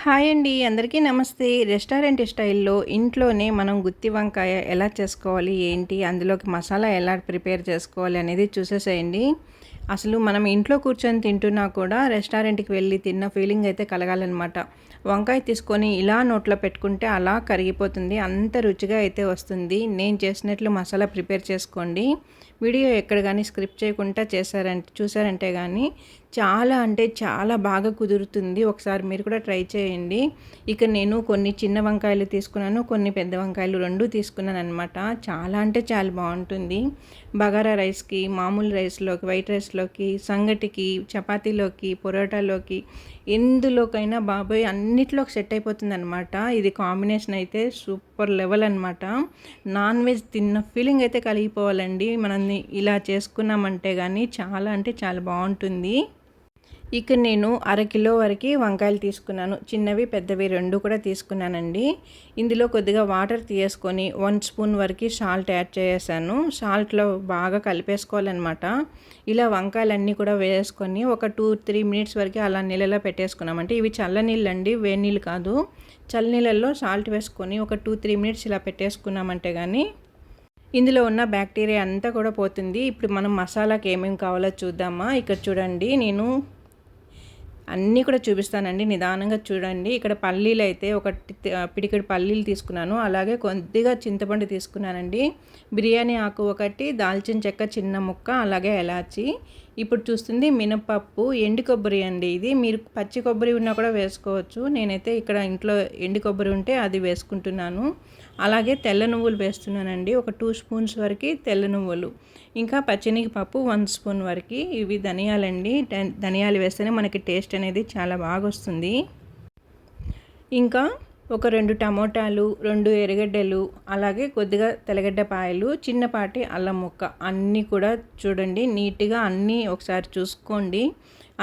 Hi అండి. అందరికీ నమస్తే. రెస్టారెంట్ స్టైల్‌లో ఇంట్లోనే మనం గుత్తి వంకాయ ఎలా చేసుకోవాలి, ఏంటి, అందులోకి మసాలా ఎలా ప్రిపేర్ చేసుకోవాలి అనేది చూసేసేయండి. అసలు మనం ఇంట్లో కూర్చొని తింటున్నా కూడా రెస్టారెంట్‌కి వెళ్ళి తిన్న ఫీలింగ్ అయితే కలగాలన్నమాట. వంకాయ తీసుకొని ఇలా నోట్లో పెట్టుకుంటే అలా కరిగిపోతుంది. అంత రుచిగా అయితే వస్తుంది. నేను చేసినట్లు మసాలా ప్రిపేర్ చేసుకోండి. వీడియో ఎక్కడ గానీ స్క్రిప్ట్ చేయకుండా చూసారంటే గానీ చాలా అంటే చాలా బాగా కుదురుతుంది. ఒకసారి మీరు కూడా ట్రై చేయండి. ఇక నేను కొన్ని చిన్న వంకాయలు తీసుకున్నాను, కొన్ని పెద్ద వంకాయలు 2 తీసుకున్నాననమాట. చాలా అంటే చాలా బాగుంటుంది. బగారా రైస్‌కి, మామూలు రైస్‌లోకి, వైట్ రైస్‌లోకి, సంగటికి, చపాతీలోకి, పొరోటాలోకి ఎందులోకైనా బాబోయ్ అన్నిట్లోకి సెట్ అయిపోతుందనమాట. ఇది కాంబినేషన్ అయితే సూపర్ లెవెల్ అనమాట. నాన్ వెజ్ తిన్న ఫీలింగ్ అయితే కలిగిపోవాలండి. మనం ఇలా చేసుకున్నామంటే గానీ చాలా అంటే చాలా బాగుంటుంది. ఇక నేను అరకిలో వరకు వంకాయలు తీసుకున్నాను. చిన్నవి పెద్దవి 2 కూడా తీసుకున్నానండి. ఇందులో కొద్దిగా వాటర్ తీసుకొని 1 స్పూన్ వరకు సాల్ట్ యాడ్ చేసేసాను. సాల్ట్‌లో బాగా కలిపేసుకోవాలన్నమాట. ఇలా వంకాయలన్నీ కూడా వేసుకొని ఒక 2-3 మినిట్స్ వరకు అలా నీళ్ళలో పెట్టేసుకున్నామంటే ఇవి చల్ల నీళ్ళండి, వేడి నీళ్ళు కాదు. చల్లనీళ్ళల్లో సాల్ట్ వేసుకొని ఒక 2-3 మినిట్స్ ఇలా పెట్టేసుకున్నామంటే గానీ ఇందులో ఉన్న బ్యాక్టీరియా అంతా కూడా పోతుంది. ఇప్పుడు మనం మసాలాకి ఏమేమి కావాలో చూద్దామా. ఇక్కడ చూడండి, నేను అన్నీ కూడా చూపిస్తానండి, నిదానంగా చూడండి. ఇక్కడ పల్లీలు అయితే ఒక పిడికెడు పల్లీలు తీసుకున్నాను. అలాగే కొద్దిగా చింతపండు తీసుకున్నానండి. బిర్యానీ ఆకు ఒకటి, దాల్చిన చెక్క చిన్న ముక్క, అలాగే ఎలాచి. ఇప్పుడు చూస్తుంది మినపప్పు, ఎండు కొబ్బరి అండి. ఇది మీరు పచ్చి కొబ్బరి ఉన్నా కూడా వేసుకోవచ్చు. నేనైతే ఇక్కడ ఇంట్లో ఎండు కొబ్బరి ఉంటే అది వేసుకుంటున్నాను. అలాగే తెల్ల నువ్వులు వేస్తున్నానండి. ఒక 2 స్పూన్స్ వరకు తెల్ల నువ్వులు. ఇంకా పచ్చెనగపప్పు 1 స్పూన్ వరకు. ఇవి ధనియాలండి. ధనియాలు వేస్తేనే మనకి టేస్ట్ అనేది చాలా బాగా వస్తుంది. ఇంకా ఒక 2 టమోటాలు, 2 ఎర్రగడ్డలు, అలాగే కొద్దిగా తెల్లగడ్డపాయలు, చిన్నపాటి అల్లం ముక్క అన్నీ కూడా చూడండి నీట్‌గా అన్నీ ఒకసారి చూసుకోండి.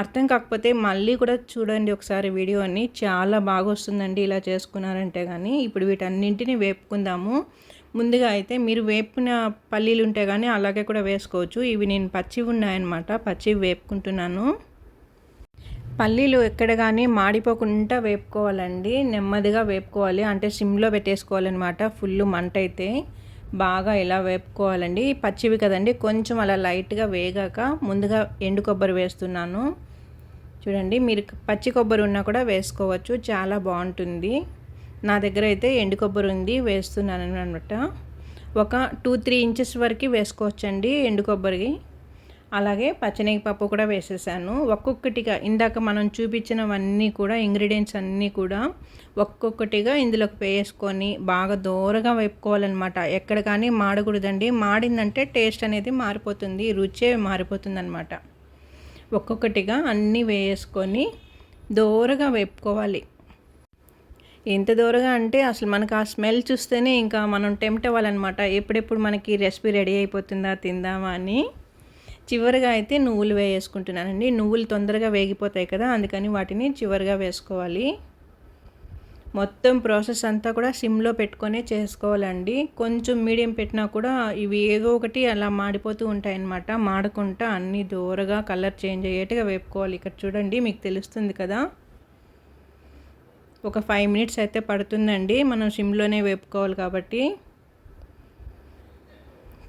అర్థం కాకపోతే మళ్ళీ కూడా చూడండి ఒకసారి వీడియోని, చాలా బాగా వస్తుందండి ఇలా చేసుకున్నారంటే కానీ. ఇప్పుడు వీటన్నింటిని వేపుకుందాము. ముందుగా అయితే మీరు వేపిన పల్లీలు ఉంటే కానీ అలాగే కూడా వేసుకోవచ్చు. ఇవి నేను పచ్చివి ఉన్నాయన్నమాట, పచ్చివి వేపుకుంటున్నాను. పల్లీలు ఎక్కడ కానీ మాడిపోకుండా వేపుకోవాలండి, నెమ్మదిగా వేపుకోవాలి. అంటే సిమ్లో పెట్టేసుకోవాలన్నమాట. ఫుల్ మంట అయితే బాగా ఇలా వేపుకోవాలండి. పచ్చివి కదండి, కొంచెం అలా లైట్గా వేగాక ముందుగా ఎండు కొబ్బరి వేస్తున్నాను. చూడండి, మీరు పచ్చి కొబ్బరి ఉన్నా కూడా వేసుకోవచ్చు, చాలా బాగుంటుంది. నా దగ్గర అయితే ఎండు కొబ్బరి ఉంది, వేస్తున్నాను అనమాట. ఒక 2-3 ఇంచెస్ వరకు వేసుకోవచ్చండి ఎండు కొబ్బరి. అలాగే పచ్చనగపప్పు కూడా వేసేసాను. ఒక్కొక్కటిగా ఇందాక మనం చూపించినవన్నీ కూడా ఇంగ్రీడియంట్స్ అన్నీ కూడా ఒక్కొక్కటిగా ఇందులోకి వేసుకొని బాగా దోరగా వేపుకోవాలన్నమాట. ఎక్కడ కానీ మాడకూడదండి. మాడిందంటే టేస్ట్ అనేది మారిపోతుంది, రుచే మారిపోతుంది అనమాట. ఒక్కొక్కటిగా అన్నీ వేసుకొని దోరగా వేపుకోవాలి. ఎంత దూరంగా అంటే అసలు మనకు ఆ స్మెల్ చూస్తేనే ఇంకా మనం టెంప్ట్ అవ్వాలన్నమాట. ఎప్పుడెప్పుడు మనకి రెసిపీ రెడీ అయిపోతుందా తిందామా అని. చివరిగా అయితే నువ్వులు వేసుకుంటున్నానండి. నువ్వులు తొందరగా వేగిపోతాయి కదా, అందుకని వాటిని చివరిగా వేసుకోవాలి. మొత్తం ప్రాసెస్ అంతా కూడా సిమ్లో పెట్టుకొని చేసుకోవాలండి. కొంచెం మీడియం పెట్టినా కూడా ఇవి ఏదో ఒకటి అలా మాడిపోతూ ఉంటాయన్నమాట. మాడకుండా అన్నీ దూరగా కలర్ చేంజ్ అయ్యేట్టుగా వేపుకోవాలి. ఇక్కడ చూడండి, మీకు తెలుస్తుంది కదా. ఒక 5 మినిట్స్ అయితే పడుతుందండి, మనం సిమ్లోనే వేపుకోవాలి కాబట్టి.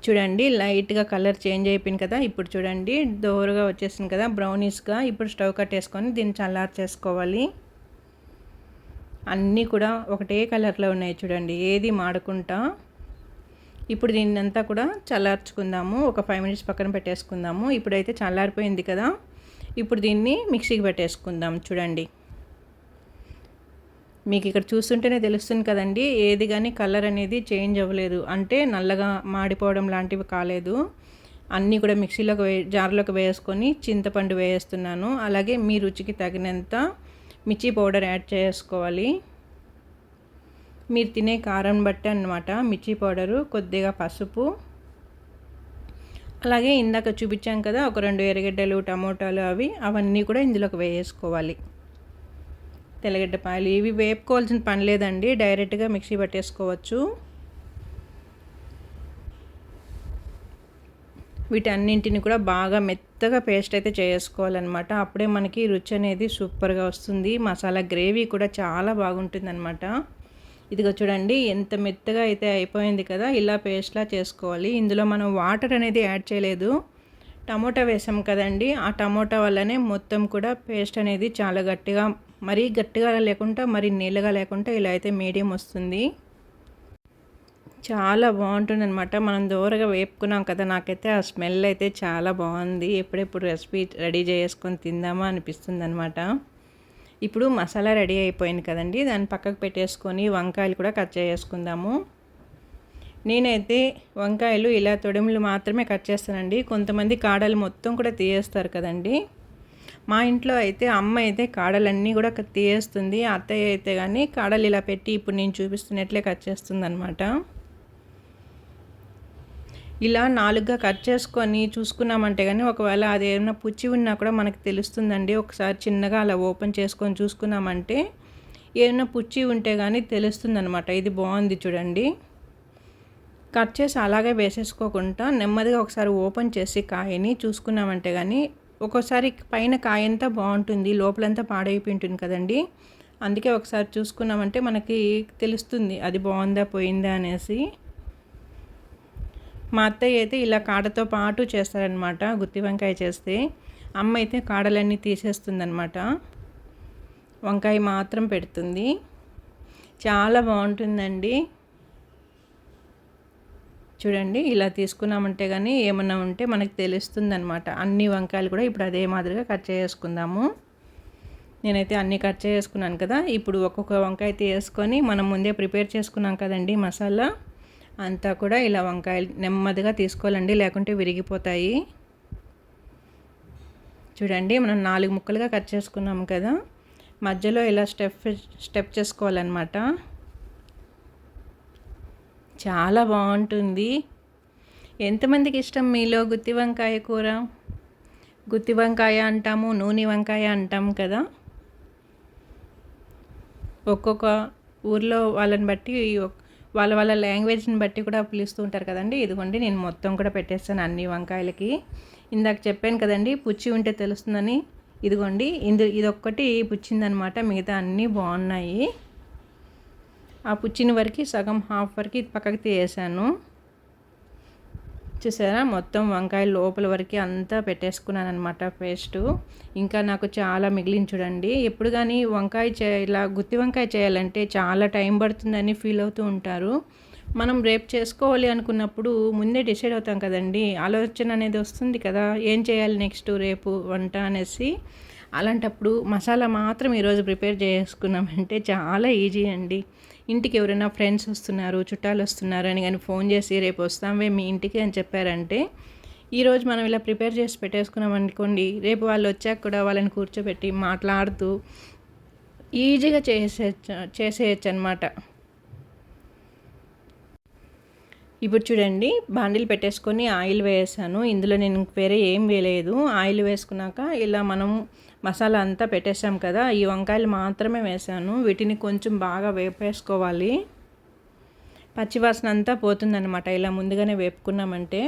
చూడండి, లైట్గా కలర్ చేంజ్ అయిపోయింది కదా. ఇప్పుడు చూడండి దోరగా వచ్చేసింది కదా, బ్రౌనీస్గా. ఇప్పుడు స్టవ్ కట్టేసుకొని దీన్ని చల్లార్చేసుకోవాలి. అన్నీ కూడా ఒకటే కలర్లో ఉన్నాయి చూడండి, ఏది మాడకుండా. ఇప్పుడు దీన్నంతా కూడా చల్లార్చుకుందాము. ఒక 5 మినిట్స్ పక్కన పెట్టేసుకుందాము. ఇప్పుడైతే చల్లారిపోయింది కదా. ఇప్పుడు దీన్ని మిక్సీకి పెట్టేసుకుందాం. చూడండి, మీకు ఇక్కడ చూస్తుంటేనే తెలుస్తుంది కదండి, ఏది కానీ కలర్ అనేది చేంజ్ అవ్వలేదు, అంటే నల్లగా మాడిపోవడం లాంటివి కాలేదు. అన్నీ కూడా మిక్సీలోకి జార్లోకి వేసుకొని చింతపండు వేస్తున్నాను. అలాగే మీ రుచికి తగినంత మిర్చి పౌడర్ యాడ్ చేసుకోవాలి. మీరు తినే కారం బట్టి అన్నమాట మిర్చి పౌడరు, కొద్దిగా పసుపు, అలాగే ఇందాక చూపించాం కదా ఒక 2 ఎర్రగడ్డలు, టమోటాలు, అవన్నీ కూడా ఇందులోకి వేసుకోవాలి. తెల్లగడ్డపాయలు ఇవి వేపుకోవాల్సిన పని లేదండి, డైరెక్ట్గా మిక్సీ పట్టేసుకోవచ్చు. వీటన్నింటిని కూడా బాగా మెత్తగా పేస్ట్ అయితే చేసుకోవాలన్నమాట. అప్పుడే మనకి రుచి అనేది సూపర్గా వస్తుంది. మసాలా గ్రేవీ కూడా చాలా బాగుంటుందన్నమాట. ఇదిగో చూడండి ఎంత మెత్తగా అయితే అయిపోయింది కదా, ఇలా పేస్ట్లా చేసుకోవాలి. ఇందులో మనం వాటర్ అనేది యాడ్ చేయలేదు, టమోటా వేసాం కదండి, ఆ టమోటా వల్లనే మొత్తం కూడా పేస్ట్ అనేది చాలా గట్టిగా, మరీ గట్టిగా లేకుండా మరీ నీళ్ళగా లేకుండా ఇలా అయితే మీడియం వస్తుంది. చాలా బాగుంటుందన్నమాట. మనం దూరగా వేపుకున్నాం కదా, నాకైతే ఆ స్మెల్ అయితే చాలా బాగుంది. ఎప్పుడెప్పుడు రెసిపీ రెడీ చేసుకొని తిందామా అనిపిస్తుంది అనమాట. ఇప్పుడు మసాలా రెడీ అయిపోయింది కదండి, దాన్ని పక్కకు పెట్టేసుకొని వంకాయలు కూడా కట్ చేసుకుందాము. నేనైతే వంకాయలు ఇలా తొడిములు మాత్రమే కట్ చేస్తానండి. కొంతమంది కాడలు మొత్తం కూడా తీయేస్తారు కదండి. మా ఇంట్లో అయితే అమ్మ అయితే కాడలన్నీ కూడా తీయేస్తుంది. అత్తయ్య అయితే కానీ కాడలు ఇలా పెట్టి ఇప్పుడు నేను చూపిస్తున్నట్లే కట్ చేస్తుంది అనమాట. ఇలా 4గా కట్ చేసుకొని చూసుకున్నామంటే కానీ ఒకవేళ అది ఏమైనా పుచ్చి ఉన్నా కూడా మనకు తెలుస్తుందండి. ఒకసారి చిన్నగా అలా ఓపెన్ చేసుకొని చూసుకున్నామంటే ఏమైనా పుచ్చి ఉంటే కానీ తెలుస్తుందనమాట. ఇది బాగుంది చూడండి. కట్ చేసి అలాగే వేసేసుకోకుండా నెమ్మదిగా ఒకసారి ఓపెన్ చేసి కాయని చూసుకున్నామంటే కానీ ఒక్కోసారి పైన కాయ అంతా బాగుంటుంది, లోపలంతా పాడైపోయి ఉంటుంది కదండి. అందుకే ఒకసారి చూసుకున్నామంటే మనకి తెలుస్తుంది అది బాగుందా పోయిందా అనేసి. మా అత్తయ్య అయితే ఇలా కాడతో పాటు చేస్తారనమాట గుత్తి వంకాయ చేస్తే. అమ్మ అయితే కాడలన్నీ తీసేస్తుందనమాట, వంకాయ మాత్రం పెడుతుంది. చాలా బాగుంటుందండి. చూడండి ఇలా తీసుకున్నామంటే కానీ ఏమన్నా ఉంటే మనకు తెలుస్తుంది అనమాట. అన్ని వంకాయలు కూడా ఇప్పుడు అదే మాదిరిగా కట్ చేసుకుందాము. నేనైతే అన్నీ కట్ చేసుకున్నాను కదా. ఇప్పుడు ఒక్కొక్క వంకాయ తీసుకొని మనం ముందే ప్రిపేర్ చేసుకున్నాం కదండి మసాలా అంతా కూడా ఇలా వంకాయలు నెమ్మదిగా తీసుకోవాలండి, లేకుంటే విరిగిపోతాయి. చూడండి మనం 4 ముక్కలుగా కట్ చేసుకున్నాము కదా, మధ్యలో ఇలా స్టెప్ చేసుకోవాలన్నమాట. చాలా బాగుంటుంది. ఎంతమందికి ఇష్టం మీలో గుత్తి వంకాయ కూర? గుత్తి వంకాయ అంటాము, నూనె వంకాయ అంటాం కదా. ఒక్కొక్క ఊర్లో వాళ్ళని బట్టి వాళ్ళ వాళ్ళ లాంగ్వేజ్ని బట్టి కూడా పిలుస్తూ ఉంటారు కదండి. ఇదిగోండి నేను మొత్తం కూడా పెట్టేస్తాను అన్ని వంకాయలకి. ఇందాక చెప్పాను కదండి పుచ్చి ఉంటే తెలుస్తుందని. ఇదిగోండి ఇదొక్కటి పుచ్చిందనమాట, మిగతా అన్నీ బాగున్నాయి. ఆ పుచ్చిన వరకు సగం హాఫ్ వరకు పక్కకి తీసేసాను. చూసారా మొత్తం వంకాయ లోపల వరకు అంతా పెట్టేసుకున్నాను అనమాట పేస్టు. ఇంకా నాకు చాలా మిగిలింది చూడండి. ఎప్పుడు కానీ ఇలా గుత్తి వంకాయ చేయాలంటే చాలా టైం పడుతుందని ఫీల్ అవుతూ ఉంటారు. మనం రేపు చేసుకోవాలి అనుకున్నప్పుడు ముందే డిసైడ్ అవుతాం కదండి, ఆలోచన అనేది వస్తుంది కదా, ఏం చేయాలి నెక్స్ట్ రేపు వంట అనేసి. అలాంటప్పుడు మసాలా మాత్రం ఈరోజు ప్రిపేర్ చేసుకున్నామంటే చాలా ఈజీ అండి. ఇంటికి ఎవరైనా ఫ్రెండ్స్ వస్తున్నారు, చుట్టాలు వస్తున్నారు అని కానీ ఫోన్ చేసి రేపు వస్తామే మీ ఇంటికి అని చెప్పారంటే ఈరోజు మనం ఇలా ప్రిపేర్ చేసి పెట్టేసుకున్నాం అనుకోండి, రేపు వాళ్ళు వచ్చాక కూడా వాళ్ళని కూర్చోబెట్టి మాట్లాడుతూ ఈజీగా చేసేయచ్చు అనమాట. ఇప్పుడు చూడండి బాండిల్ పెట్టేసుకొని ఆయిల్ వేసాను. ఇందులో నేను వేరే ఏం వేయలేదు. ఆయిల్ వేసుకున్నాక ఇలా మనం మసాలా అంతా పెట్టేసాం కదా, ఈ వంకాయలు మాత్రమే వేసాను. వీటిని కొంచెం బాగా వేపేసుకోవాలి, పచ్చివాసన అంతా పోతుందన్నమాట. ఇలా ముందుగానే వేపుకున్నామంటే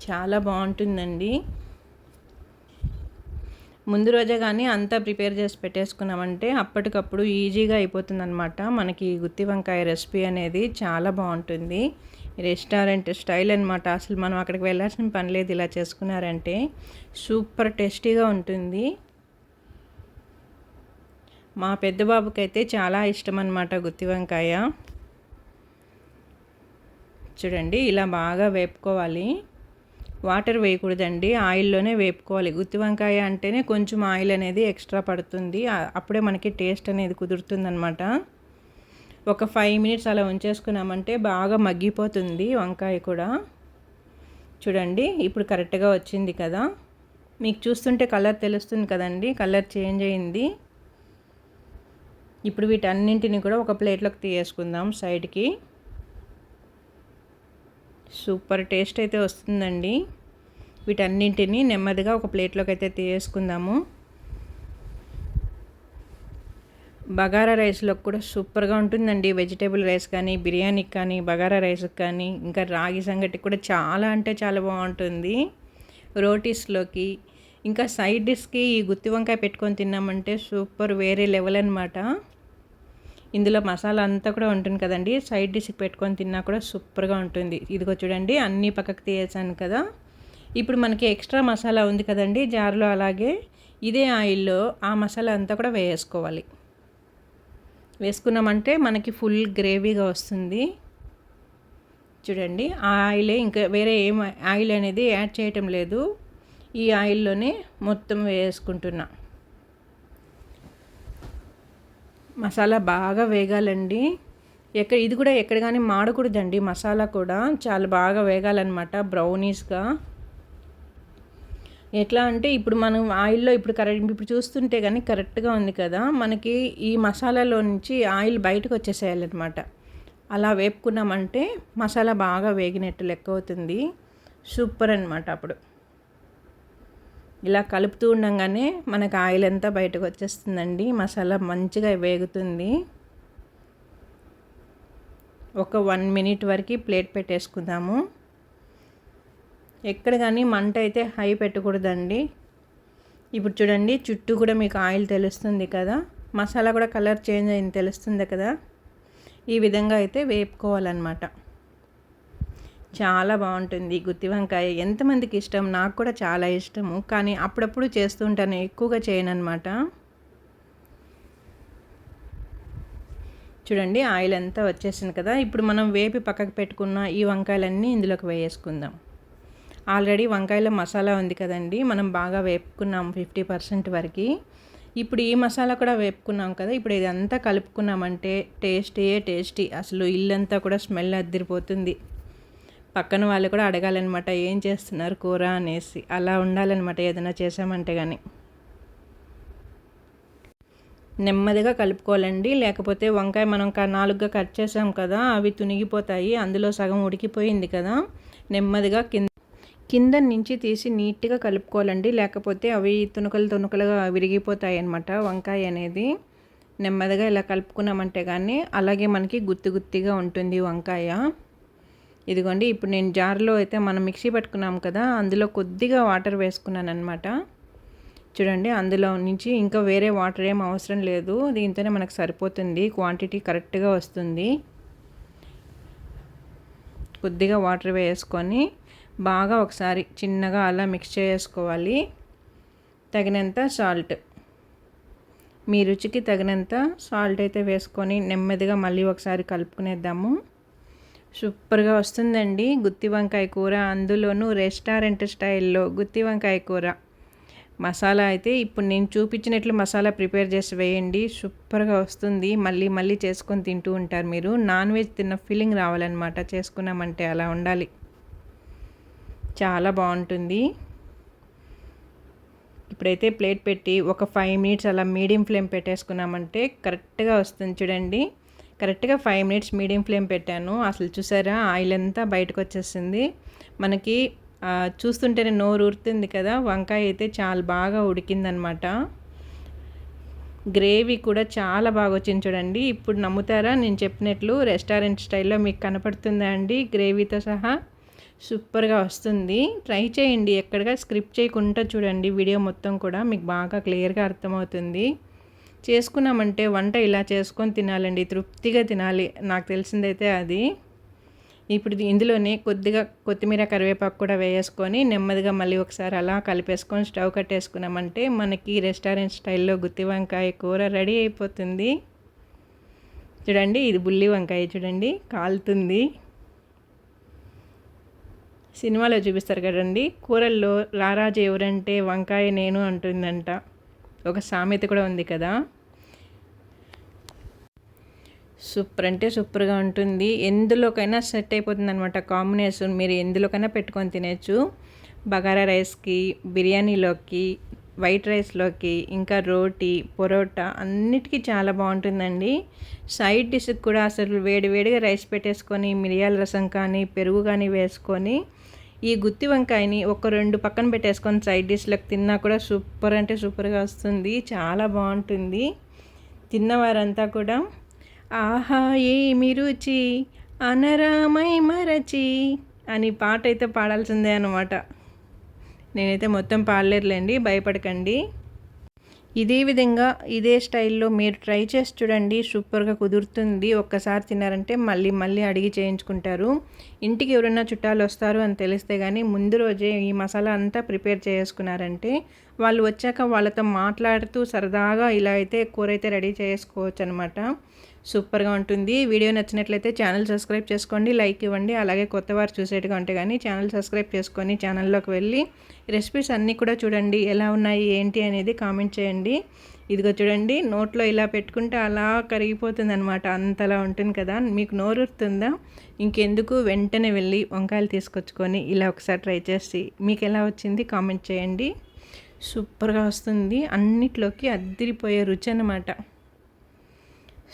చాలా బాగుంటుందండి. ముందు రోజే కానీ అంతా ప్రిపేర్ చేసి పెట్టేసుకున్నామంటే అప్పటికప్పుడు ఈజీగా అయిపోతుందన్నమాట. మనకి గుత్తి వంకాయ రెసిపీ అనేది చాలా బాగుంటుంది. రెస్టారెంట్ స్టైల్ అనమాట. అసలు మనం అక్కడికి వెళ్ళాల్సిన పని లేదు, ఇలా చేసుకున్నారంటే సూపర్ టేస్టీగా ఉంటుంది. మా పెద్ద బాబుకి అయితే చాలా ఇష్టం అన్నమాట గుత్తి వంకాయ. చూడండి ఇలా బాగా వేపుకోవాలి, వాటర్ వేయకూడదండి, ఆయిల్లోనే వేపుకోవాలి. గుత్తి వంకాయ అంటేనే కొంచెం ఆయిల్ అనేది ఎక్స్ట్రా పడుతుంది, అప్పుడే మనకి టేస్ట్ అనేది కుదురుతుందన్నమాట. ఒక 5 మినిట్స్ అలా ఉంచేసుకున్నామంటే బాగా మగ్గిపోతుంది వంకాయ కూడా. చూడండి ఇప్పుడు కరెక్ట్గా వచ్చింది కదా, మీకు చూస్తుంటే కలర్ తెలుస్తుంది కదండి, కలర్ చేంజ్ అయింది. ఇప్పుడు వీటన్నింటిని కూడా ఒక ప్లేట్లోకి తీసేసుకుందాం సైడ్కి. సూపర్ టేస్ట్ అయితే వస్తుందండి. వీటన్నింటినీ నెమ్మదిగా ఒక ప్లేట్లోకి అయితే తీసేసుకుందాము. బగారా రైస్‌లోకి కూడా సూపర్‌గా ఉంటుందండి. వెజిటబుల్ రైస్ కానీ, బిర్యానీకి కానీ, బగారా రైస్‌కి కానీ, ఇంకా రాగి సంగటికి కూడా చాలా అంటే చాలా బావుంటుంది. రోటీస్‌లోకి, ఇంకా సైడ్ డిష్‌కి ఈ గుత్తి వంకాయ పెట్టుకొని తిన్నామంటే సూపర్ వేరే లెవెల్ అనమాట. ఇందులో మసాలా అంతా కూడా ఉంటుంది కదండీ! సైడ్ డిష్‌కి పెట్టుకొని తిన్నా కూడా సూపర్‌గా ఉంటుంది. ఇదిగో చూడండి అన్నీ పక్కకు తీసేసాను కదా! ఇప్పుడు మనకి ఎక్స్ట్రా మసాలా ఉంది కదండీ జార్‌లో, అలాగే ఇదే ఆయిల్‌లో ఆ మసాలా అంతా కూడా వేసేసుకోవాలి. వేసుకున్నామంటే మనకి ఫుల్ గ్రేవీగా వస్తుంది. చూడండి ఆ ఆయిలే, ఇంకా వేరే ఏం ఆయిల్ అనేది యాడ్ చేయటం లేదు. ఈ ఆయిల్లోనే మొత్తం వేసుకుంటున్నా. మసాలా బాగా వేగాలండి. ఇది కూడా ఎక్కడ కానీ మాడకూడదండి. మసాలా కూడా చాలా బాగా వేగాలన్నమాట, బ్రౌనీస్‌గా. ఎట్లా అంటే ఇప్పుడు మనం ఆయిల్‌లో ఇప్పుడు చూస్తుంటే గానీ కరెక్ట్‌గా ఉంది కదా! మనకి ఈ మసాలాలో నుంచి ఆయిల్ బయటకు వచ్చేసేయాలన్నమాట. అలా వేపుకున్నామంటే మసాలా బాగా వేగినట్టు లెక్క అవుతుంది. సూపర్ అనమాట అప్పుడు. ఇలా కలుపుతూ ఉండంగానే మనకు ఆయిల్ అంతా బయటకు వచ్చేస్తుందండి. మసాలా మంచిగా వేగుతుంది. ఒక 1 మినిట్ వరకు ప్లేట్ పెట్టేసుకుందాము. ఎక్కడ కానీ మంట అయితే హై పెట్టకూడదండి. ఇప్పుడు చూడండి చుట్టూ కూడా మీకు ఆయిల్ తెలుస్తుంది కదా! మసాలా కూడా కలర్ చేంజ్ అయింది తెలుస్తుంది కదా! ఈ విధంగా అయితే వేపుకోవాలన్నమాట. చాలా బాగుంటుంది గుత్తి వంకాయ. ఎంతమందికి ఇష్టం? నాకు కూడా చాలా ఇష్టము. కానీ అప్పుడప్పుడు చేస్తూ ఉంటాను, ఎక్కువగా చేయనన్నమాట. చూడండి ఆయిల్ అంతా వచ్చేసింది కదా! ఇప్పుడు మనం వేపి పక్కకు పెట్టుకున్న ఈ వంకాయలన్నీ ఇందులోకి వేసుకుందాం. ఆల్రెడీ వంకాయలో మసాలా ఉంది కదండి, మనం బాగా వేపుకున్నాం 50% వరకు. ఇప్పుడు ఈ మసాలా కూడా వేపుకున్నాం కదా! ఇప్పుడు ఇదంతా కలుపుకున్నామంటే టేస్టీ, అసలు ఇల్లంతా కూడా స్మెల్ అద్దిరిపోతుంది. పక్కన వాళ్ళు కూడా అడగాలన్నమాట, ఏం చేస్తున్నారు కూర అనేసి. అలా ఉండాలన్నమాట ఏదైనా చేసామంటే కానీ. నెమ్మదిగా కలుపుకోవాలండి, లేకపోతే వంకాయ మనం 4గా కట్ చేసాం కదా, అవి తునిగిపోతాయి. అందులో సగం ఉడికిపోయింది కదా, నెమ్మదిగా కింద నుంచి తీసి నీట్గా కలుపుకోవాలండి, లేకపోతే అవి తునుకలుగా విరిగిపోతాయి అన్నమాట వంకాయ అనేది. నెమ్మదిగా ఇలా కలుపుకున్నామంటే కానీ అలాగే మనకి గుత్తిగా ఉంటుంది వంకాయ. ఇదిగోండి ఇప్పుడు నేను జార్లో అయితే మనం మిక్సీ పట్టుకున్నాం కదా, అందులో కొద్దిగా వాటర్ వేసుకున్నాను అనమాట. చూడండి అందులో నుంచి ఇంకా వేరే వాటర్ ఏం అవసరం లేదు, దీంతోనే మనకు సరిపోతుంది, క్వాంటిటీ కరెక్ట్గా వస్తుంది. కొద్దిగా వాటర్ వేసుకొని బాగా ఒకసారి చిన్నగా అలా మిక్స్ చేసుకోవాలి. తగినంత సాల్ట్, మీ రుచికి తగినంత సాల్ట్ అయితే వేసుకొని నెమ్మదిగా మళ్ళీ ఒకసారి కలుపుకునేద్దాము. సూపర్గా వస్తుందండి గుత్తి వంకాయ కూర, అందులోనూ రెస్టారెంట్ స్టైల్లో గుత్తి వంకాయ కూర. మసాలా అయితే ఇప్పుడు నేను చూపించినట్లు మసాలా ప్రిపేర్ చేసి వేయండి, సూపర్గా వస్తుంది. మళ్ళీ చేసుకొని తింటూ ఉంటారు మీరు. నాన్ వెజ్ తిన్న ఫీలింగ్ రావాలన్నమాట చేసుకున్నామంటే, అలా ఉండాలి. చాలా బాగుంటుంది. ఇప్పుడైతే ప్లేట్ పెట్టి ఒక 5 మినిట్స్ అలా మీడియం ఫ్లేమ్ పెట్టేసుకున్నామంటే కరెక్ట్గా వస్తుంది. చూడండి కరెక్ట్గా 5 మినిట్స్ మీడియం ఫ్లేమ్ పెట్టాను. అసలు చూసారా ఆయిల్ అంతా బయటకు వచ్చేసింది. మనకి చూస్తుంటేనే నోరు ఊరుతుంది కదా. వంకాయ అయితే చాలా బాగా ఉడికిందనమాట. గ్రేవీ కూడా చాలా బాగా వచ్చింది చూడండి. ఇప్పుడు నమ్ముతారా, నేను చెప్పినట్లు రెస్టారెంట్ స్టైల్లో మీకు కనపడుతుందా అండి, గ్రేవీతో సహా సూపర్గా వస్తుంది. ట్రై చేయండి, ఎక్కడగా స్క్రిప్ట్ చేయకుండా చూడండి వీడియో మొత్తం కూడా, మీకు బాగా క్లియర్గా అర్థమవుతుంది. చేసుకున్నామంటే వంట ఇలా చేసుకొని తినాలండి, తృప్తిగా తినాలి, నాకు తెలిసిందైతే అది. ఇప్పుడు ఇందులోనే కొద్దిగా కొత్తిమీర కరివేపాకు కూడా వేసుకొని నెమ్మదిగా మళ్ళీ ఒకసారి అలా కలిపేసుకొని స్టవ్ కట్టేసుకున్నామంటే మనకి రెస్టారెంట్ స్టైల్లో గుత్తి వంకాయ కూర రెడీ అయిపోతుంది. చూడండి ఇది బుల్లి వంకాయ, చూడండి కాలుతుంది. సినిమాలో చూపిస్తారు కదండి, కూరల్లో రారాజు ఎవరంటే వంకాయ నేను అంటుందంట, ఒక సామెత కూడా ఉంది కదా. సూపర్ అంటే సూపర్గా ఉంటుంది. ఎందులోకైనా సెట్ అయిపోతుంది అనమాట కాంబినేషన్, మీరు ఎందులోకైనా పెట్టుకొని తినచ్చు. బగారా రైస్కి, బిర్యానీలోకి, వైట్ రైస్లోకి, ఇంకా రోటీ, పొరోటా అన్నిటికీ చాలా బాగుంటుందండి. సైడ్ డిష్కి కూడా అసలు వేడివేడిగా రైస్ పెట్టేసుకొని మిరియాల రసం కానీ పెరుగు కానీ వేసుకొని ఈ గుత్తి వంకాయని ఒక 2 పక్కన పెట్టేసుకొని సైడ్ డిష్లకు తిన్నా కూడా సూపర్ అంటే సూపర్గా వస్తుంది, చాలా బాగుంటుంది. తిన్నవారంతా కూడా ఆహా ఏమి రుచి అనరామై మరచి అని పాట అయితే పాడాల్సిందే అన్నమాట. నేనైతే మొత్తం పాడలేరులేండి, భయపడకండి. ఇదే విధంగా ఇదే స్టైల్లో మీరు ట్రై చేసి చూడండి, సూపర్గా కుదురుతుంది. ఒక్కసారి తిన్నారంటే మళ్ళీ మళ్ళీ అడిగి చేయించుకుంటారు. ఇంటికి ఎవరైనా చుట్టాలు వస్తారు అని తెలిస్తే కానీ ముందు రోజే ఈ మసాలా అంతా ప్రిపేర్ చేసుకున్నారంటే వాళ్ళు వచ్చాక వాళ్ళతో మాట్లాడుతూ సరదాగా ఇలా అయితే కూర అయితే రెడీ చేసుకోవచ్చు అనమాట. సూపర్గా ఉంటుంది. వీడియో నచ్చినట్లయితే ఛానల్ సబ్స్క్రైబ్ చేసుకోండి, లైక్ ఇవ్వండి. అలాగే కొత్త వారు చూసేట్టుగా ఉంటే కానీ ఛానల్ సబ్స్క్రైబ్ చేసుకొని ఛానల్లోకి వెళ్ళి రెసిపీస్ అన్నీ కూడా చూడండి, ఎలా ఉన్నాయి ఏంటి అనేది కామెంట్ చేయండి. ఇదిగో చూడండి, నోట్లో ఇలా పెట్టుకుంటే అలా కరిగిపోతుంది అనమాట, అంతలా ఉంటుంది కదా. మీకు నోరుతుందా? ఇంకెందుకు, వెంటనే వెళ్ళి వంకాయలు తీసుకొచ్చుకొని ఇలా ఒకసారి ట్రై చేసి మీకు ఎలా వచ్చింది కామెంట్ చేయండి. సూపర్గా వస్తుంది, అన్నిట్లోకి అద్దిరిపోయే రుచి అన్నమాట.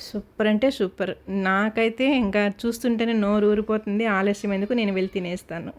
సూపర్ అంటే సూపర్. నాకైతే ఇంకా చూస్తుంటేనే నోరు ఊరిపోతుంది. ఆలస్యం ఎందుకు, నేను వెళ్ళి తినేస్తాను.